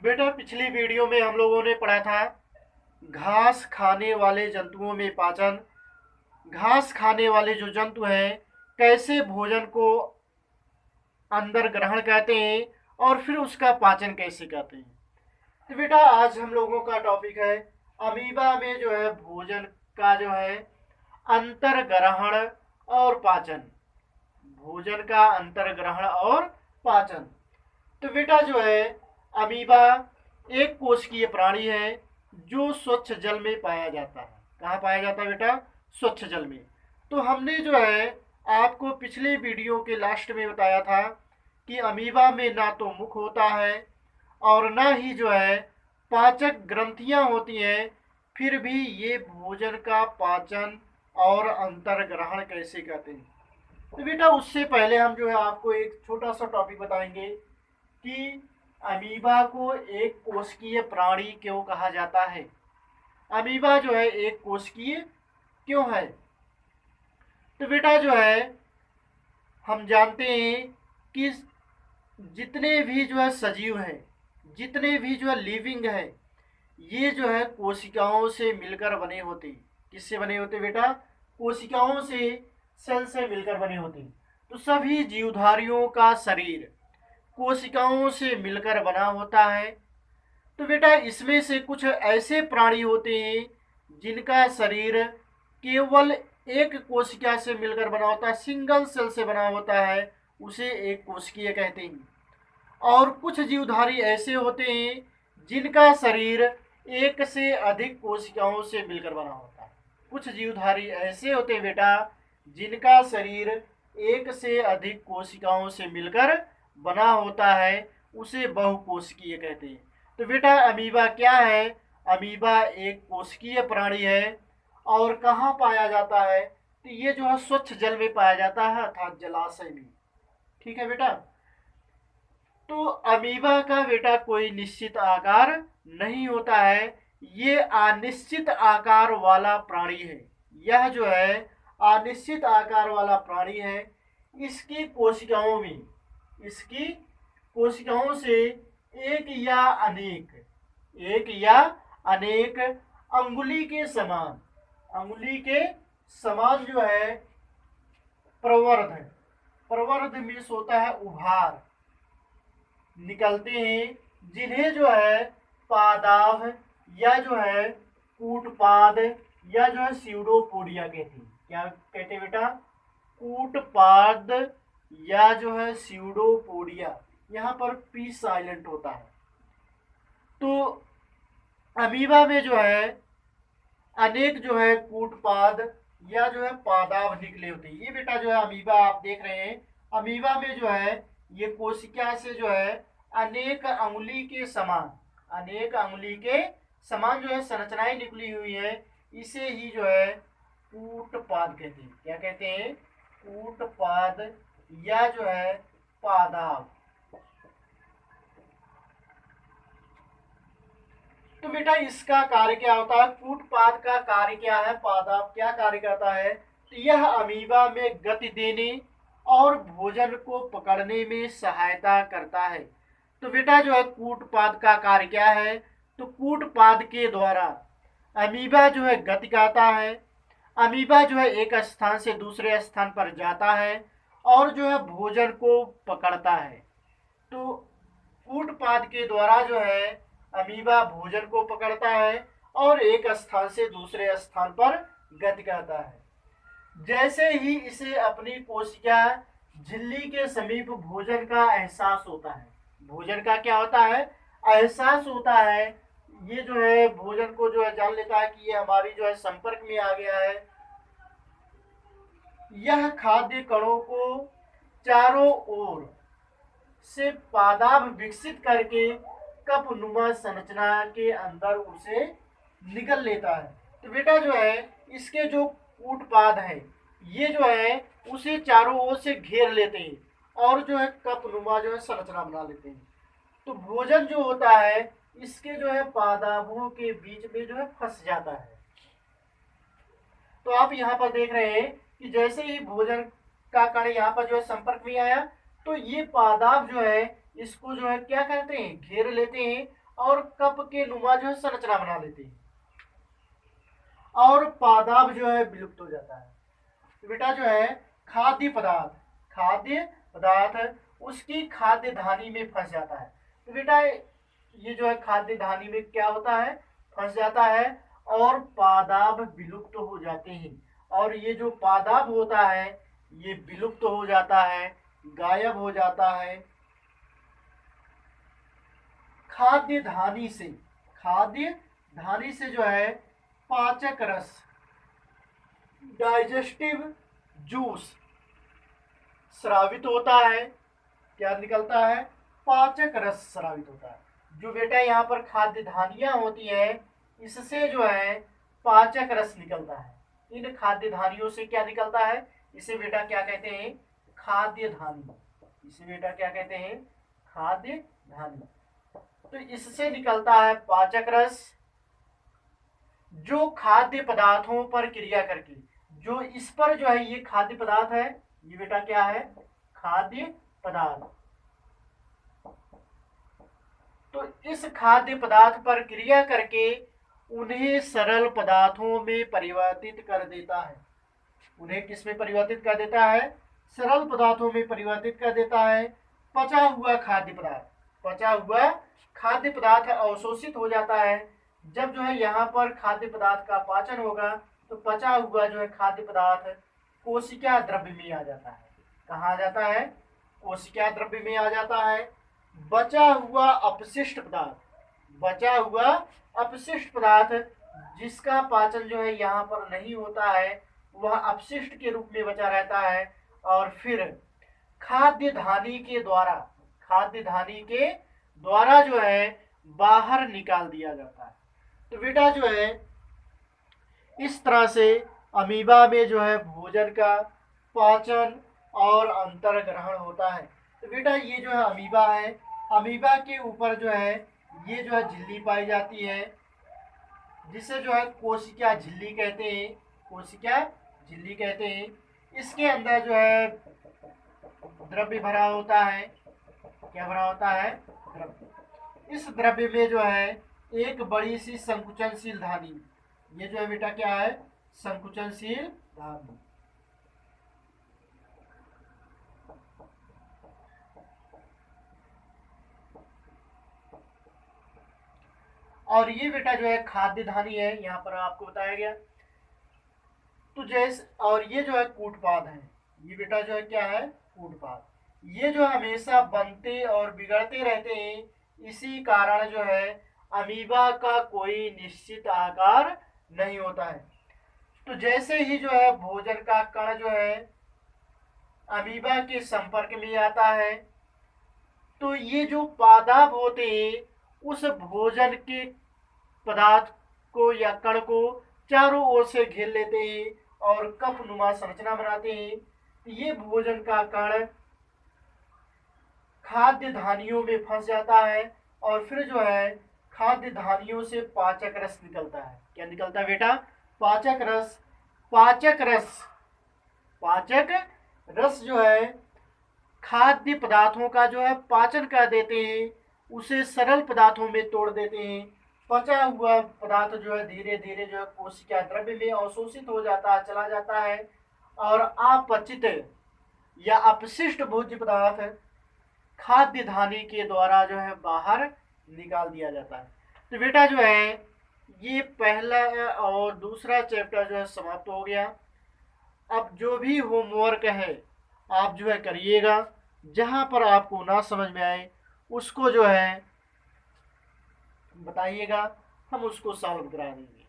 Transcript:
बेटा पिछली वीडियो में हम लोगों ने पढ़ा था घास खाने वाले जंतुओं में पाचन। घास खाने वाले जो जंतु हैं कैसे भोजन को अंदर ग्रहण करते हैं और फिर उसका पाचन कैसे करते हैं। तो बेटा आज हम लोगों का टॉपिक है अमीबा में जो है भोजन का जो है अंतर ग्रहण और पाचन। भोजन का अंतर ग्रहण और पाचन। तो बेटा जो है अमीबा एक कोशिकीय प्राणी है जो स्वच्छ जल में पाया जाता है। कहाँ पाया जाता है बेटा? स्वच्छ जल में। तो हमने जो है आपको पिछले वीडियो के लास्ट में बताया था कि अमीबा में ना तो मुख होता है और ना ही जो है पाचक ग्रंथियां होती हैं, फिर भी ये भोजन का पाचन और अंतर ग्रहण कैसे करते हैं। तो बेटा उससे पहले हम जो है आपको एक छोटा सा टॉपिक बताएंगे कि अमीबा को एक कोशिकीय प्राणी क्यों कहा जाता है। अमीबा जो है एक कोशिकीय क्यों है? तो बेटा जो है हम जानते हैं कि जितने भी जो है सजीव हैं, जितने भी जो है लिविंग है, ये जो है कोशिकाओं से मिलकर बने होते हैं। किससे बने होते बेटा? कोशिकाओं से, सेल से मिलकर बने होते हैं। तो सभी जीवधारियों का शरीर कोशिकाओं से मिलकर बना होता है। तो बेटा इसमें से कुछ ऐसे प्राणी होते हैं जिनका शरीर केवल एक कोशिका से मिलकर बना होता है, सिंगल सेल से बना होता है, उसे एक कोशिकीय कहते हैं। और कुछ जीवधारी ऐसे होते हैं जिनका शरीर एक से अधिक कोशिकाओं से मिलकर बना होता है। कुछ जीवधारी ऐसे होते हैं बेटा जिनका शरीर एक से अधिक कोशिकाओं से मिलकर बना होता है, उसे बहुकोशिकीय कहते हैं। तो बेटा अमीबा क्या है? अमीबा एक कोशिकीय प्राणी है। और कहाँ पाया जाता है? तो ये जो है स्वच्छ जल में पाया जाता है, अर्थात जलाशय में। ठीक है बेटा। तो अमीबा का बेटा कोई निश्चित आकार नहीं होता है, ये अनिश्चित आकार वाला प्राणी है। यह जो है अनिश्चित आकार वाला प्राणी है। इसकी कोशिकाओं में, इसकी कोशिकाओं से एक या अनेक, एक या अनेक अंगुली के समान, अंगुली के समान जो है प्रवर्ध, प्रवर्ध मीन्स होता है उभार, निकलते हैं, जिन्हें जो है पादाव या जो है कूटपाद या जो है सीडोपोडिया कहते हैं। क्या कहते हैं बेटा? कूटपाद या जो है सीडोपोडिया। यहाँ पर पी साइलेंट होता है। तो अमीबा में जो है अनेक जो है कूटपाद या जो है पादाव निकले होते हैं। ये बेटा जो है अमीबा आप देख रहे हैं, अमीबा में जो है ये कोशिका से जो है अनेक अंगुली के समान, अनेक अंगुली के समान जो है संरचनाएं निकली हुई है। इसे ही जो है कूटपाद कहते हैं। क्या कहते हैं? कूटपाद या जो है पादाव। तो बेटा इसका कार्य क्या होता है? कूटपाद का कार्य क्या है? पादाव क्या कार्य करता है? तो यह अमीबा में गति देने और भोजन को पकड़ने में सहायता करता है। तो बेटा जो है कूटपाद का कार्य क्या है? तो कूटपाद के द्वारा अमीबा जो है गति करता है। अमीबा जो है एक स्थान से दूसरे स्थान पर जाता है और जो है भोजन को पकड़ता है। तो कूटपाद के द्वारा जो है अमीबा भोजन को पकड़ता है और एक स्थान से दूसरे स्थान पर गति करता है। जैसे ही इसे अपनी कोशिका झिल्ली के समीप भोजन का एहसास होता है, भोजन का क्या होता है? एहसास होता है। ये जो है भोजन को जो है जान लेता है कि ये हमारी जो है संपर्क में आ गया है। यह खाद्य कणों को चारों ओर से पादाब विकसित करके कप नुमा संरचना के अंदर उसे निगल लेता है। तो बेटा जो है इसके जो कूटपाद है ये जो है उसे चारों ओर से घेर लेते हैं और जो है कप नुमा जो है संरचना बना लेते हैं। तो भोजन जो होता है इसके जो है पादाबों के बीच में जो है फंस जाता है। तो आप यहाँ पर देख रहे हैं कि जैसे ही भोजन का कण यहाँ पर जो है संपर्क में आया तो ये पादाब जो है इसको जो है क्या करते हैं? घेर लेते हैं और कप के नुमा जो है संरचना बना लेते हैं, और पादाब जो है विलुप्त हो जाता है। तो बेटा जो है खाद्य पदार्थ उसकी खाद्य धानी में फंस जाता है। तो बेटा ये जो है खाद्य धानी में क्या होता है, फंस जाता है, और पादाब विलुप्त हो जाते हैं। और ये जो पादाब होता है ये विलुप्त हो जाता है, गायब हो जाता है। खाद्य धानी से जो है पाचक रस, डाइजेस्टिव जूस स्रावित होता है। क्या निकलता है, पाचक रस स्रावित होता है। जो बेटा यहाँ पर खाद्य धानियां होती है इससे जो है पाचक रस निकलता है। इन खाद्य धानियों से क्या निकलता है, इसे बेटा क्या कहते हैं, खाद्य धानी। इसे बेटा क्या कहते हैं, खाद्य धानी। तो इससे निकलता है पाचक रस, जो खाद्य पदार्थों पर क्रिया करके, जो इस पर जो है ये खाद्य पदार्थ है, ये बेटा क्या है, खाद्य पदार्थ। तो इस खाद्य पदार्थ पर क्रिया करके उन्हें सरल पदार्थों में परिवर्तित कर देता है। उन्हें किस में परिवर्तित कर देता है, सरल पदार्थों में परिवर्तित कर देता है। पचा हुआ खाद्य पदार्थ अवशोषित हो जाता है। जब जो है यहाँ पर खाद्य पदार्थ का पाचन होगा तो पचा हुआ जो है खाद्य पदार्थ कोशिका द्रव्य में आ जाता है। कहाँ आ जाता है, कोशिका द्रव्य में आ जाता है। बचा हुआ अपशिष्ट पदार्थ जिसका पाचन जो है यहाँ पर नहीं होता है वह अपशिष्ट के रूप में बचा रहता है, और फिर खाद्य धानी के द्वारा जो है बाहर निकाल दिया जाता है। तो बेटा जो है इस तरह से अमीबा में जो है भोजन का पाचन और अंतर्ग्रहण होता है। तो बेटा ये जो है अमीबा है, अमीबा के ऊपर जो है ये जो है झिल्ली पाई जाती है, जिसे जो है कोशिका झिल्ली कहते हैं। इसके अंदर जो है द्रव्य भरा होता है। क्या भरा होता है, द्रव्य। इस द्रव्य में जो है एक बड़ी सी संकुचनशील धानी, ये जो है बेटा क्या है, संकुचनशील धानी। और ये बेटा जो है खाद्य धानी है, यहाँ पर आपको बताया गया। तो जैसे और ये जो है कूटपाद है, ये बेटा जो है क्या है, कूटपाद। ये जो हमेशा बनते और बिगड़ते रहते हैं, इसी कारण जो है अमीबा का कोई निश्चित आकार नहीं होता है। तो जैसे ही जो है भोजन का कण जो है अमीबा के संपर्क में आता है तो ये जो पादप होते हैं उस भोजन के पदार्थ को या कण को चारों ओर से घेर लेते हैं और कफ नुमा संरचना बनाते हैं। ये भोजन का कण खाद्य धानियों में फंस जाता है और फिर जो है खाद्य धानियों से पाचक रस निकलता है। क्या निकलता है बेटा, पाचक रस। पाचक रस जो है खाद्य पदार्थों का जो है पाचन कर देते हैं, उसे सरल पदार्थों में तोड़ देते हैं। पचा हुआ पदार्थ जो है धीरे धीरे जो है कोशिका द्रव्य में अवशोषित हो जाता है, चला जाता है, और अपचित या अपशिष्ट भोज्य पदार्थ खाद्य धानी के द्वारा जो है बाहर निकाल दिया जाता है। तो बेटा जो है ये पहला और दूसरा चैप्टर जो है समाप्त हो गया। अब जो भी होमवर्क है आप जो है करिएगा, जहाँ पर आपको ना समझ में आए उसको जो है बताइएगा, हम उसको सॉल्व करा देंगे।